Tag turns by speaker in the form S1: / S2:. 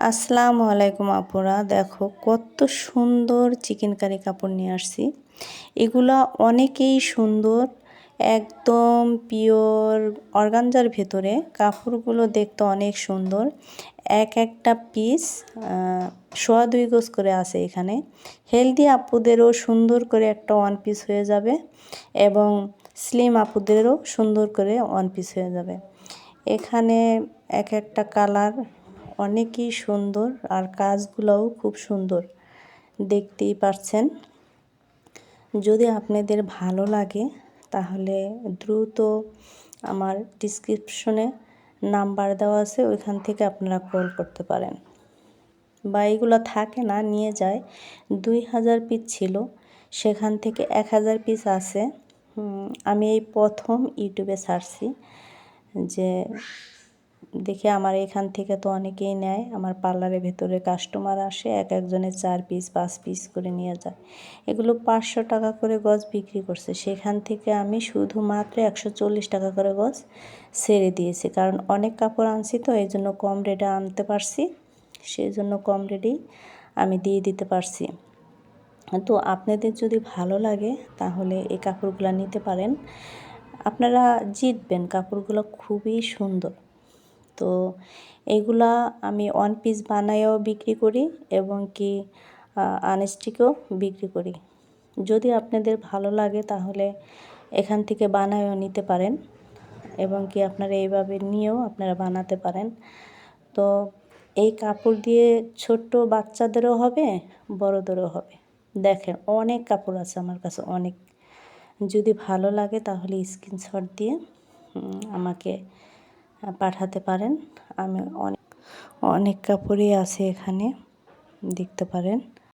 S1: আসসালামু আলাইকুম আপুরা, দেখো কত সুন্দর চিকেন কারি কাপড় নিয়ে আসছি। এগুলা অনেকেই সুন্দর, একদম পিওর অর্গানজার ভেতরে। কাপড়গুলো দেখতে অনেক সুন্দর। এক একটা পিস 2.25 গজ করে আছে এখানে। হেলদি আপুদেরও সুন্দর করে একটা ওয়ান পিস হয়ে যাবে এবং স্লিম আপুদেরও সুন্দর করে ওয়ান পিস হয়ে যাবে। এখানে এক একটা কালার অনেকই সুন্দর আর কাজগুলোও খুব সুন্দর, দেখতেই পাচ্ছেন। যদি আপনাদের ভালো লাগে তাহলে দ্রুত আমার ডিসক্রিপশনে নাম্বার দেওয়া আছে, ওইখান থেকে আপনারা কল করতে পারেন। বা এগুলো থাকে না, নিয়ে যায়। 2000 পিস ছিল, সেখান থেকে 1000 পিস আছে। আমি এই প্রথম ইউটিউবে ছাড়ছি যে দেখে আমার এখান থেকে তো অনেকেই নেয়। আমার পার্লারের ভেতরে কাস্টমার আসে, এক একজনের 4 পিস 5 পিস করে নিয়ে যায়। এগুলো 500 টাকা করে গজ বিক্রি করছে, সেখান থেকে আমি শুধুমাত্র 140 টাকা করে গজ ছেড়ে দিয়েছি। কারণ অনেক কাপড় আনছি তো, এই জন্য কম রেটে আনতে পারছি, সেই জন্য কম রেটেই আমি দিয়ে দিতে পারছি। তো আপনাদের যদি ভালো লাগে তাহলে এই কাপড়গুলো নিতে পারেন, আপনারা জিতবেন। কাপড়গুলো খুবই সুন্দর। তো এইগুলা আমি ওয়ান পিস বানায়ও বিক্রি করি এবং কি আনস্টিকও বিক্রি করি। যদি আপনাদের ভালো লাগে তাহলে এখান থেকে বানায়ও নিতে পারেন এবং কি আপনারা এইভাবে নিয়েও আপনারা বানাতে পারেন। তো এই কাপড় দিয়ে ছোট্ট বাচ্চাদেরও হবে, বড়দেরও হবে। দেখেন অনেক কাপড় আছে আমার কাছে, অনেক। যদি ভালো লাগে তাহলে স্ক্রিনশট দিয়ে আমাকে পাঠাতে পারেন। আমি অনেক কাপড়ই আছে এখানে, দেখতে পারেন।